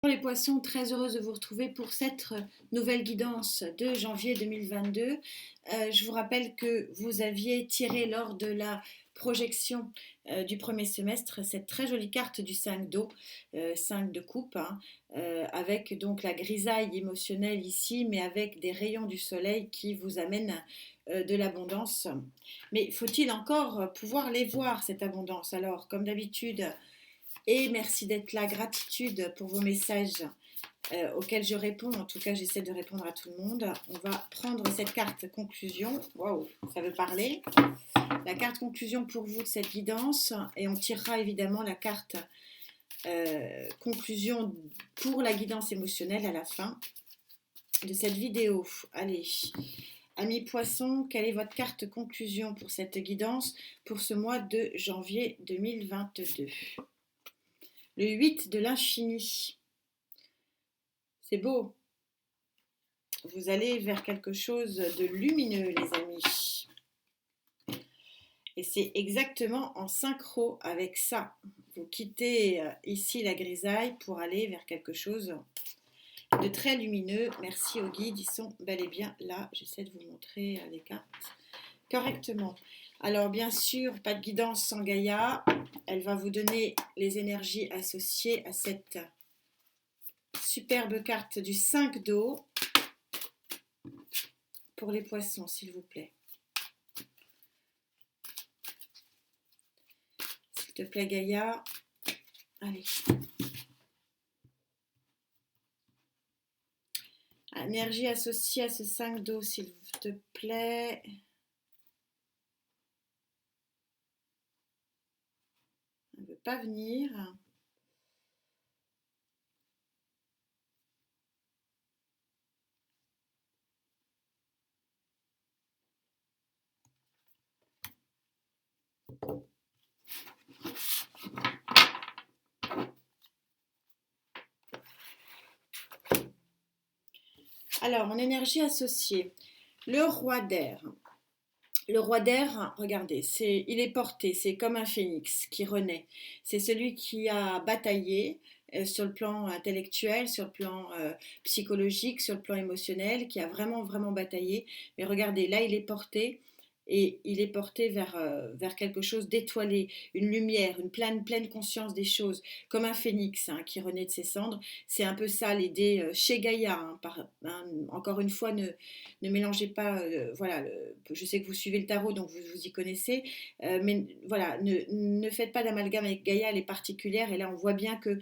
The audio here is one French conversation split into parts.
Pour les poissons, très heureuse de vous retrouver pour cette nouvelle guidance de janvier 2022. Je vous rappelle que vous aviez tiré lors de la projection du premier semestre cette très jolie carte du 5 d'eau, 5 de coupe, hein, avec donc la grisaille émotionnelle ici, mais avec des rayons du soleil qui vous amènent de l'abondance. Mais faut-il encore pouvoir les voir, cette abondance? Alors, comme d'habitude, et merci d'être là, gratitude pour vos messages auxquels je réponds. En tout cas, j'essaie de répondre à tout le monde. On va prendre cette carte conclusion. Waouh, ça veut parler. La carte conclusion pour vous de cette guidance. Et on tirera évidemment la carte conclusion pour la guidance émotionnelle à la fin de cette vidéo. Allez, amis poissons, quelle est votre carte conclusion pour cette guidance pour ce mois de janvier 2022? Le 8 de l'infini. C'est beau. Vous allez vers quelque chose de lumineux, les amis. Et c'est exactement en synchro avec ça. Vous quittez ici la grisaille pour aller vers quelque chose de très lumineux. Merci aux guides, ils sont bel et bien là. J'essaie de vous montrer les cartes correctement. Alors bien sûr, pas de guidance sans Gaïa. Elle va vous donner les énergies associées à cette superbe carte du 5 d'eau. Pour les poissons, s'il vous plaît. S'il te plaît, Gaïa. Allez. Énergie associée à ce 5 d'eau, s'il te plaît. Elle ne veut pas venir. Alors, en énergie associée, le roi d'air. Le roi d'air, regardez, il est porté, c'est comme un phénix qui renaît. C'est celui qui a bataillé sur le plan intellectuel, sur le plan psychologique, sur le plan émotionnel, qui a vraiment, vraiment bataillé. Mais regardez, là, il est porté et il est porté vers quelque chose d'étoilé, une lumière, une pleine conscience des choses, comme un phénix hein, qui renaît de ses cendres. C'est un peu ça l'idée chez Gaïa. Encore une fois, ne mélangez pas, voilà, je sais que vous suivez le tarot, donc vous y connaissez, mais voilà, ne faites pas d'amalgame avec Gaïa, elle est particulière, et là on voit bien que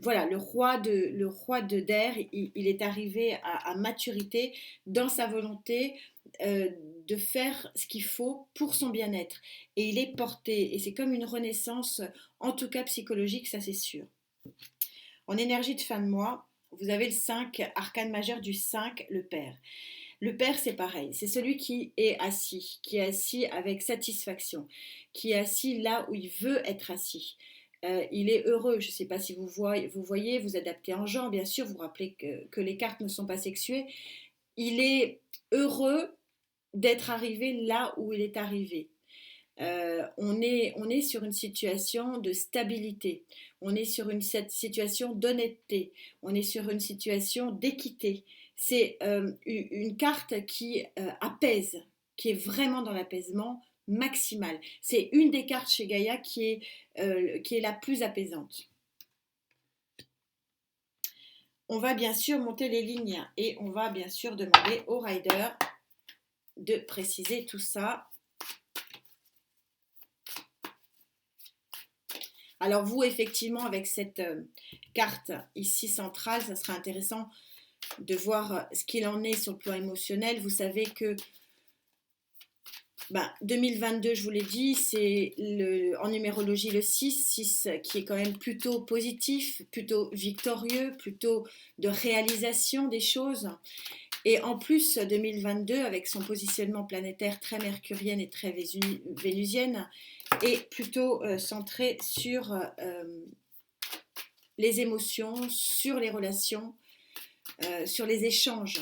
voilà, le roi de d'air, il est arrivé à maturité dans sa volonté de faire ce qu'il faut pour son bien-être. Et il est porté, et c'est comme une renaissance, en tout cas psychologique, ça c'est sûr. En énergie de fin de mois, vous avez le 5, arcane majeur du 5, le père. Le père, c'est pareil, c'est celui qui est assis avec satisfaction, qui est assis là où il veut être assis. Il est heureux, je ne sais pas si vous voyez, vous adaptez en genre, bien sûr, vous rappelez que les cartes ne sont pas sexuées. Il est heureux d'être arrivé là où il est arrivé. On est sur une situation de stabilité, on est sur une situation d'honnêteté, on est sur une situation d'équité. C'est une carte qui apaise, qui est vraiment dans l'apaisement maximal. C'est une des cartes chez Gaïa qui est la plus apaisante. On va bien sûr monter les lignes et on va bien sûr demander au rider de préciser tout ça. Alors vous, effectivement, avec cette carte ici centrale, ça sera intéressant de voir ce qu'il en est sur le plan émotionnel. Vous savez que 2022, je vous l'ai dit, c'est en numérologie le 6 qui est quand même plutôt positif, plutôt victorieux, plutôt de réalisation des choses. Et en plus, 2022, avec son positionnement planétaire très mercurienne et très vénusienne, est plutôt centré sur les émotions, sur les relations, sur les échanges.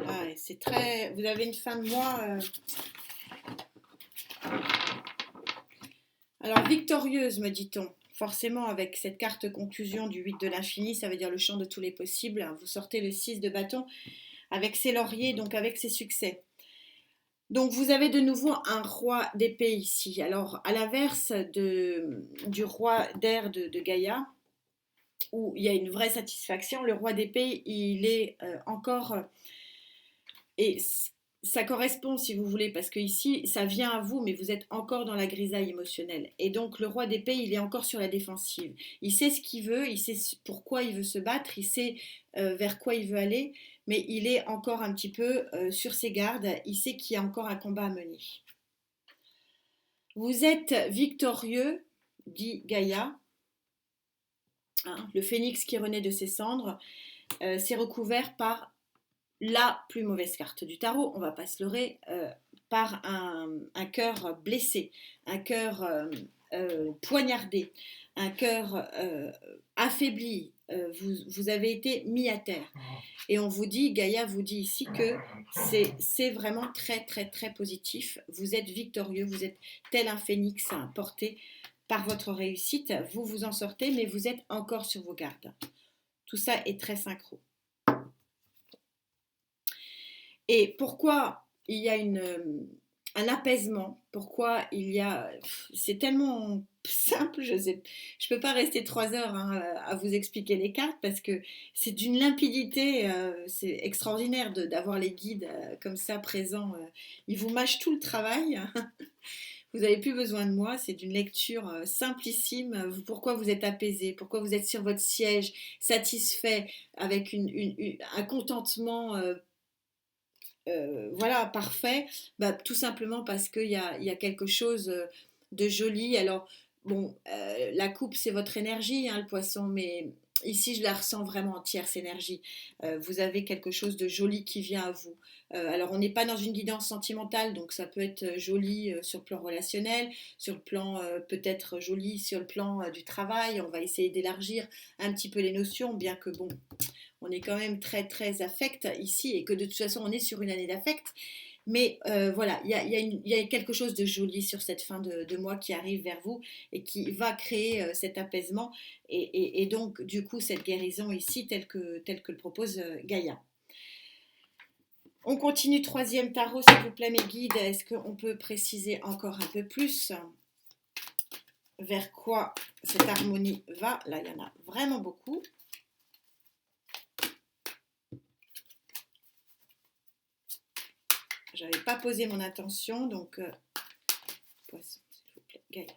Ah, ouais, c'est très. Vous avez une fin de mois. Alors, victorieuse, me dit-on. Forcément, avec cette carte conclusion du 8 de l'infini, ça veut dire le champ de tous les possibles. Vous sortez le 6 de bâton avec ses lauriers, donc avec ses succès. Donc, vous avez de nouveau un roi d'épée ici. Alors, à l'inverse du roi d'air de Gaïa, où il y a une vraie satisfaction, le roi d'épée, il est encore et ça correspond, si vous voulez, parce que ici, ça vient à vous, mais vous êtes encore dans la grisaille émotionnelle. Et donc, le roi d'épée, il est encore sur la défensive. Il sait ce qu'il veut, il sait pourquoi il veut se battre, il sait vers quoi il veut aller, mais il est encore un petit peu sur ses gardes. Il sait qu'il y a encore un combat à mener. Vous êtes victorieux, dit Gaïa, hein, le phénix qui renaît de ses cendres. C'est recouvert par la plus mauvaise carte du tarot, on va pas se leurrer, par un cœur blessé, un cœur poignardé, un cœur affaibli. Vous avez été mis à terre. Et on vous dit, Gaïa vous dit ici que c'est vraiment très très très positif. Vous êtes victorieux, vous êtes tel un phénix porté par votre réussite. Vous vous en sortez, mais vous êtes encore sur vos gardes. Tout ça est très synchro. Et pourquoi il y a un apaisement, pourquoi il y a... C'est tellement simple, je peux pas rester 3 heures hein, à vous expliquer les cartes parce que c'est d'une limpidité, c'est extraordinaire d'avoir les guides comme ça présents. Ils vous mâchent tout le travail. Vous n'avez plus besoin de moi, c'est d'une lecture simplissime. Pourquoi vous êtes apaisé, pourquoi vous êtes sur votre siège, satisfait, avec un contentement voilà, parfait, bah, tout simplement parce qu'il y a quelque chose de joli. Alors, bon, la coupe, c'est votre énergie, hein, le poisson, mais ici, je la ressens vraiment en tierce énergie. Vous avez quelque chose de joli qui vient à vous. Alors, on n'est pas dans une guidance sentimentale, donc ça peut être joli sur le plan relationnel, sur le plan peut-être joli sur le plan du travail. On va essayer d'élargir un petit peu les notions, bien que bon, on est quand même très très affect ici et que de toute façon on est sur une année d'affect. Mais voilà, il y a quelque chose de joli sur cette fin de mois qui arrive vers vous et qui va créer cet apaisement et donc du coup cette guérison ici telle que le propose Gaïa. On continue, troisième tarot, s'il vous plaît mes guides. Est-ce qu'on peut préciser encore un peu plus vers quoi cette harmonie va? Là, il y en a vraiment beaucoup. J'avais pas posé mon attention, donc poisson, s'il vous plaît, Gaïa.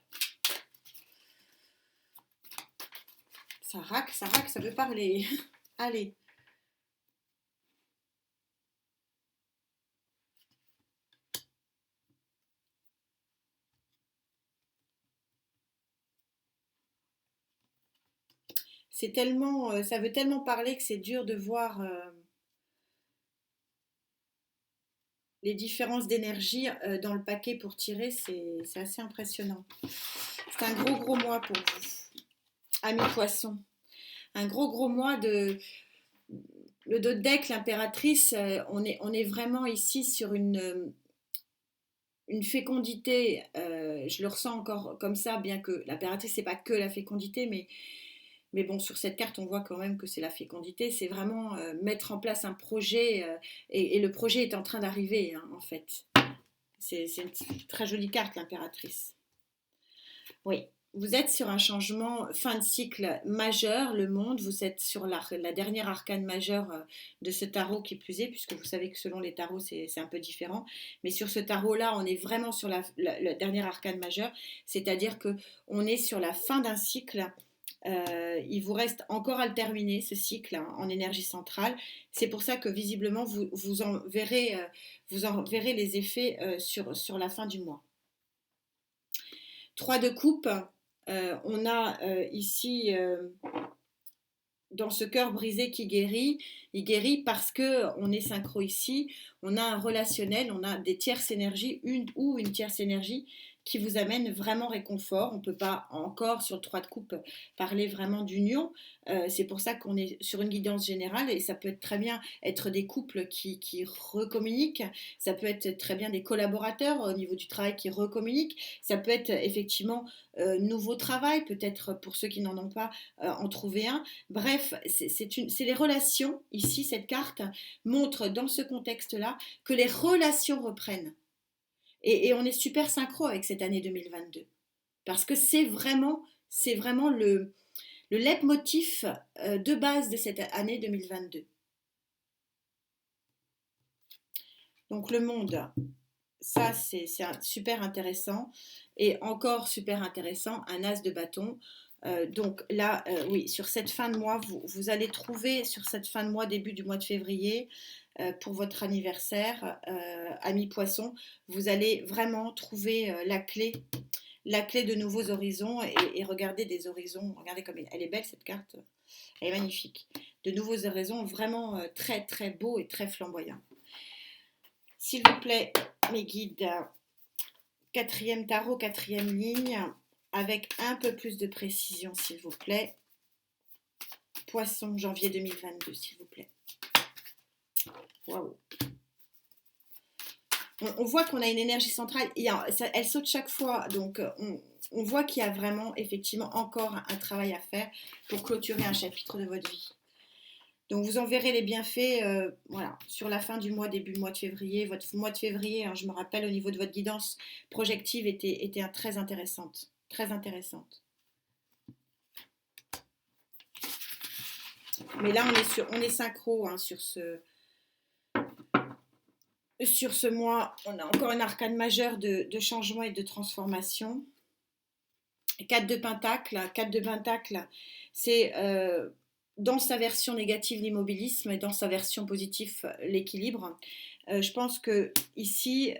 Ça raque, ça veut parler. Allez. C'est tellement, ça veut tellement parler que c'est dur de voir les différences d'énergie dans le paquet pour tirer. C'est assez impressionnant. C'est un gros mois pour vous, amis poissons. Un gros mois de... Le dos de deck, l'impératrice, on est vraiment ici sur une fécondité, je le ressens encore comme ça, bien que l'impératrice, c'est pas que la fécondité, mais bon, sur cette carte, on voit quand même que c'est la fécondité. C'est vraiment mettre en place un projet et le projet est en train d'arriver, hein, en fait. C'est une très jolie carte, l'impératrice. Oui, vous êtes sur un changement fin de cycle majeur, le monde. Vous êtes sur la dernière arcane majeure de ce tarot qui plus est, puisque vous savez que selon les tarots, c'est un peu différent. Mais sur ce tarot-là, on est vraiment sur la dernière arcane majeure, c'est-à-dire qu'on est sur la fin d'un cycle. Il vous reste encore à le terminer, ce cycle hein, en énergie centrale. C'est pour ça que visiblement, vous en verrez les effets sur la fin du mois. 3 de coupe, on a ici, dans ce cœur brisé qui guérit, il guérit parce qu'on est synchro ici. on a un relationnel, on a des tierces énergies, une ou une tierce énergie qui vous amène vraiment réconfort. On ne peut pas encore sur le 3 de coupe parler vraiment d'union. C'est pour ça qu'on est sur une guidance générale et ça peut très bien être des couples qui recommuniquent, ça peut être très bien des collaborateurs au niveau du travail qui recommuniquent, ça peut être effectivement nouveau travail, peut-être pour ceux qui n'en ont pas, en trouver un. Bref, c'est les relations. Ici, cette carte montre dans ce contexte-là que les relations reprennent. Et on est super synchro avec cette année 2022. Parce que c'est vraiment le leitmotiv de base de cette année 2022. Donc le monde, ça c'est super intéressant. Et encore super intéressant, un as de bâton. Donc là, oui, sur cette fin de mois, vous allez trouver sur cette fin de mois, début du mois de février, pour votre anniversaire, ami poisson, vous allez vraiment trouver la clé de nouveaux horizons et regarder des horizons. Regardez comme elle est belle cette carte, elle est magnifique. De nouveaux horizons vraiment très très beaux et très flamboyants. S'il vous plaît, mes guides, quatrième tarot, quatrième ligne, avec un peu plus de précision, s'il vous plaît. Poisson, janvier 2022, s'il vous plaît. Waouh! On voit qu'on a une énergie centrale, elle saute chaque fois, donc on voit qu'il y a vraiment, effectivement, encore un travail à faire pour clôturer un chapitre de votre vie. Donc vous en verrez les bienfaits voilà, sur la fin du mois, début du mois de février. Votre mois de février, hein, je me rappelle, au niveau de votre guidance projective, était très intéressante. Très intéressante. Mais là, on est synchro hein, sur ce mois. On a encore un arcane majeur de changement et de transformation. 4 de Pentacle. 4 de Pentacle, c'est dans sa version négative l'immobilisme et dans sa version positive l'équilibre. Je pense que ici,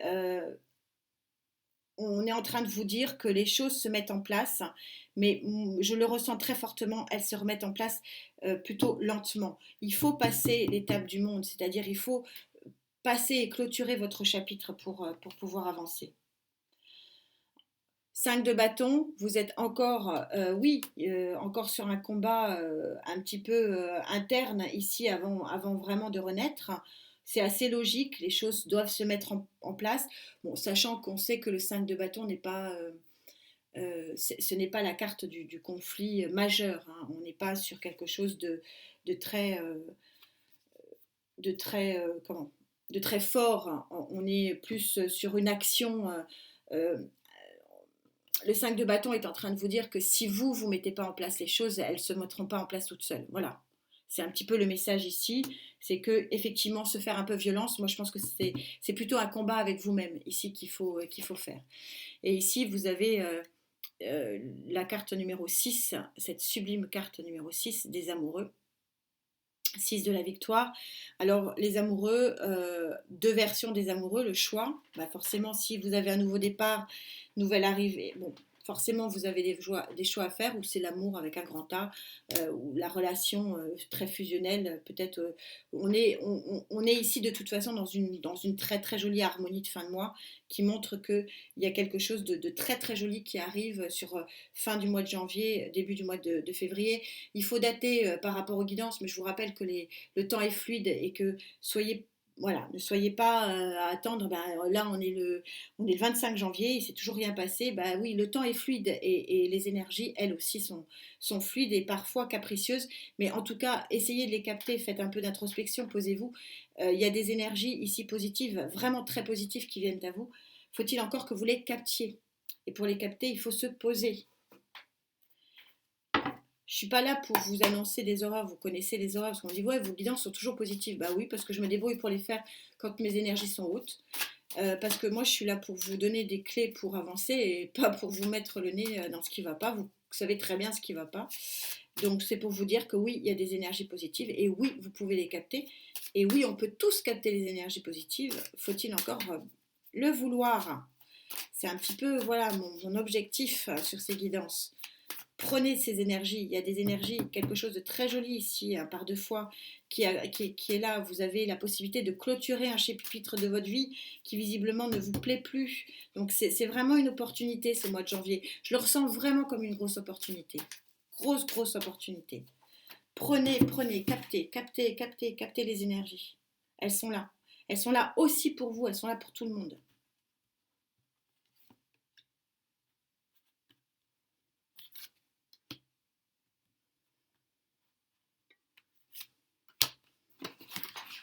on est en train de vous dire que les choses se mettent en place, mais je le ressens très fortement, elles se remettent en place plutôt lentement. Il faut passer l'étape du monde, c'est-à-dire il faut passer et clôturer votre chapitre pour pouvoir avancer. 5 de bâton, vous êtes encore, encore sur un combat un petit peu interne ici avant vraiment de renaître. C'est assez logique, les choses doivent se mettre en place. Bon, sachant qu'on sait que le 5 de bâton n'est pas, ce n'est pas la carte du conflit majeur. Hein. On n'est pas sur quelque chose de très, comment, de très fort. Hein. On est plus sur une action. Le 5 de bâton est en train de vous dire que si vous ne mettez pas en place les choses, elles ne se mettront pas en place toutes seules. Voilà. C'est un petit peu le message ici. C'est que effectivement se faire un peu violence, moi je pense que c'est plutôt un combat avec vous-même ici qu'il faut faire. Et ici, vous avez la carte numéro 6, cette sublime carte numéro 6 des amoureux. 6 de la victoire. Alors les amoureux, deux versions des amoureux, le choix, bah forcément si vous avez un nouveau départ, nouvelle arrivée, bon, forcément vous avez des choix à faire, ou c'est l'amour avec un grand A, ou la relation très fusionnelle, peut-être on est ici de toute façon dans une très très jolie harmonie de fin de mois qui montre qu'il y a quelque chose de très très joli qui arrive sur fin du mois de janvier, début du mois de février. Il faut dater par rapport aux guidances, mais je vous rappelle que le temps est fluide et que ne soyez pas à attendre, là on est le 25 janvier, il s'est toujours rien passé, oui, le temps est fluide et les énergies, elles aussi, sont fluides et parfois capricieuses, mais en tout cas, essayez de les capter, faites un peu d'introspection, posez-vous, il y a des énergies ici positives, vraiment très positives qui viennent à vous, faut-il encore que vous les captiez, et pour les capter, il faut se poser. Je suis pas là pour vous annoncer des horreurs, vous connaissez les horreurs, parce qu'on dit ouais, vos guidances sont toujours positives. Bah oui, parce que je me débrouille pour les faire quand mes énergies sont hautes. Parce que moi, je suis là pour vous donner des clés pour avancer et pas pour vous mettre le nez dans ce qui va pas. Vous savez très bien ce qui va pas. Donc c'est pour vous dire que oui, il y a des énergies positives et oui, vous pouvez les capter. Et oui, on peut tous capter les énergies positives. Faut-il encore le vouloir? C'est un petit peu voilà mon objectif sur ces guidances. Prenez ces énergies. Il y a des énergies, quelque chose de très joli ici, hein, par deux fois, qui est là. Vous avez la possibilité de clôturer un chapitre de votre vie qui visiblement ne vous plaît plus. Donc c'est vraiment une opportunité ce mois de janvier. Je le ressens vraiment comme une grosse opportunité. Grosse, grosse opportunité. Prenez, captez les énergies. Elles sont là. Elles sont là aussi pour vous, elles sont là pour tout le monde.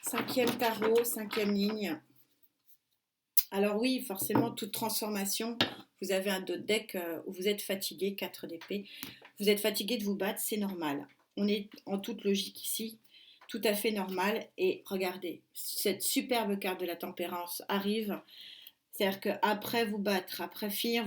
Cinquième tarot, cinquième ligne. Alors oui, forcément, toute transformation, vous avez un dos de deck où vous êtes fatigué, 4 d'épée. Vous êtes fatigué de vous battre, c'est normal. On est en toute logique ici, tout à fait normal. Et regardez, cette superbe carte de la tempérance arrive. C'est-à-dire qu'après vous battre, après finir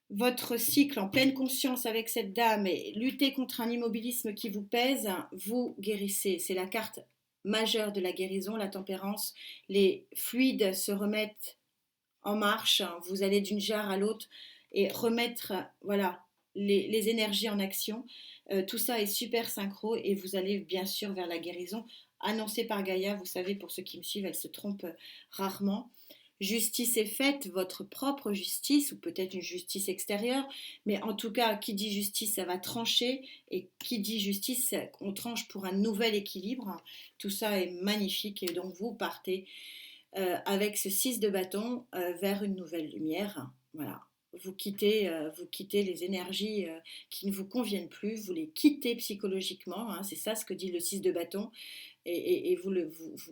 votre cycle en pleine conscience avec cette dame et lutter contre un immobilisme qui vous pèse, vous guérissez. C'est la carte majeure de la guérison, la tempérance. Les fluides se remettent en marche. Vous allez d'une jarre à l'autre et remettre voilà, les énergies en action. Tout ça est super synchro et vous allez bien sûr vers la guérison annoncée par Gaïa. Vous savez, pour ceux qui me suivent, elle se trompe rarement. Justice est faite, votre propre justice, ou peut-être une justice extérieure, mais en tout cas, qui dit justice, ça va trancher, et qui dit justice, on tranche pour un nouvel équilibre. Tout ça est magnifique, et donc vous partez avec ce 6 de bâton vers une nouvelle lumière. Voilà. Vous quittez les énergies qui ne vous conviennent plus, vous les quittez psychologiquement, hein, c'est ça ce que dit le 6 de bâton, et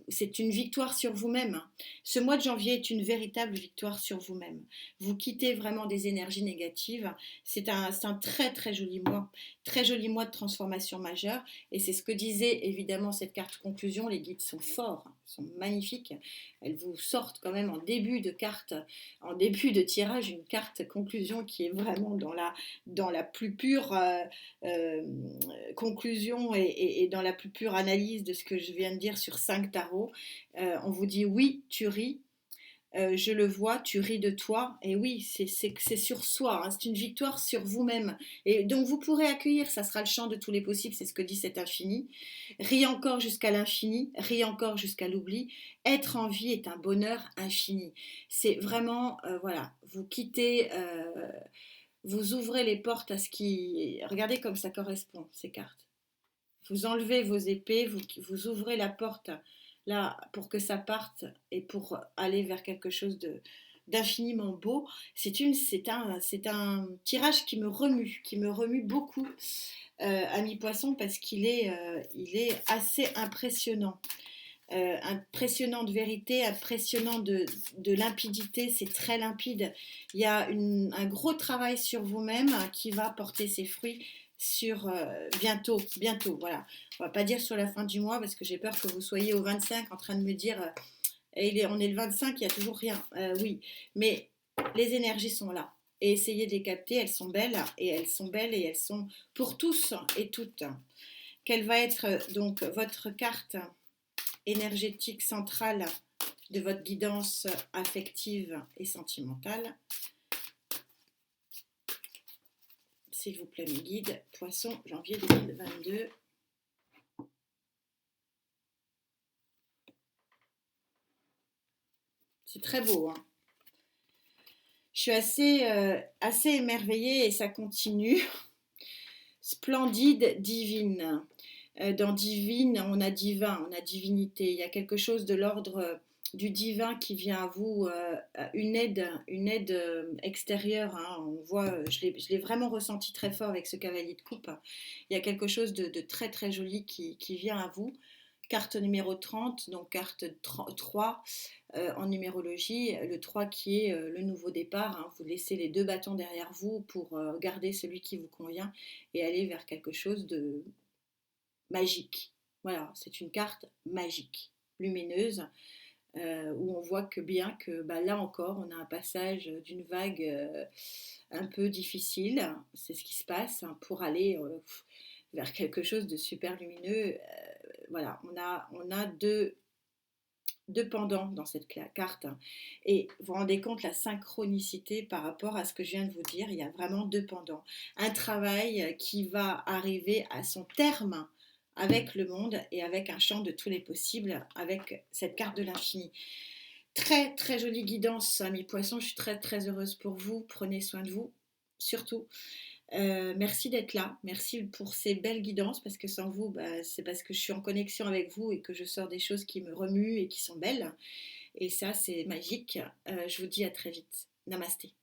c'est une victoire sur vous-même. Ce mois de janvier est une véritable victoire sur vous-même. Vous quittez vraiment des énergies négatives. C'est un très très joli mois de transformation majeure. Et c'est ce que disait évidemment cette carte conclusion. Les guides sont forts, sont magnifiques. Elles vous sortent quand même en début de carte, en début de tirage, une carte conclusion qui est vraiment dans la plus pure euh, conclusion et dans la plus pure analyse de ce que je viens de dire sur 5 tarots. On vous dit oui, tu ris. Je le vois, tu ris de toi. Et oui, c'est sur soi, hein, c'est une victoire sur vous-même. Et donc vous pourrez accueillir, ça sera le champ de tous les possibles, c'est ce que dit cet infini. Ris encore jusqu'à l'infini, ris encore jusqu'à l'oubli. Être en vie est un bonheur infini. C'est vraiment, voilà, vous quittez, vous ouvrez les portes à ce qui... Regardez comme ça correspond, ces cartes. Vous enlevez vos épées, vous ouvrez la porte là pour que ça parte et pour aller vers quelque chose d'infiniment beau. C'est un tirage qui me remue beaucoup, ami poisson, parce il est assez impressionnant. Impressionnant de vérité, impressionnant de limpidité, c'est très limpide. Il y a un gros travail sur vous-même qui va porter ses fruits sur bientôt, voilà. On va pas dire sur la fin du mois parce que j'ai peur que vous soyez au 25 en train de me dire on est le 25, il n'y a toujours rien. Oui, mais les énergies sont là. Et essayez de les capter, elles sont belles et elles sont pour tous et toutes. Quelle va être donc votre carte énergétique centrale de votre guidance affective et sentimentale? S'il vous plaît, mes guides, Poisson, janvier 2022. C'est très beau, hein. Je suis assez émerveillée et ça continue. Splendide, divine. Dans divine, on a divin, on a divinité. Il y a quelque chose de l'ordre du divin qui vient à vous, une aide extérieure, hein. On voit, je l'ai vraiment ressenti très fort avec ce cavalier de coupe. Il y a quelque chose de très très joli qui vient à vous. Carte numéro 30, donc carte 3 en numérologie, le 3 qui est le nouveau départ, hein. Vous laissez les deux bâtons derrière vous pour garder celui qui vous convient et aller vers quelque chose de magique. Voilà, c'est une carte magique, lumineuse, où on voit que bien que bah, là encore, on a un passage d'une vague un peu difficile, c'est ce qui se passe, hein, pour aller vers quelque chose de super lumineux. Voilà, on a deux deux pendants dans cette carte. Et vous vous rendez compte la synchronicité par rapport à ce que je viens de vous dire. Il y a vraiment deux pendants. Un travail qui va arriver à son terme avec le monde et avec un champ de tous les possibles, avec cette carte de l'infini. Très très jolie guidance, amis poissons. Je suis très très heureuse pour vous. Prenez soin de vous, surtout. Merci d'être là, merci pour ces belles guidances, parce que sans vous, bah, c'est parce que je suis en connexion avec vous et que je sors des choses qui me remuent et qui sont belles. Et ça, c'est magique. Je vous dis à très vite. Namasté.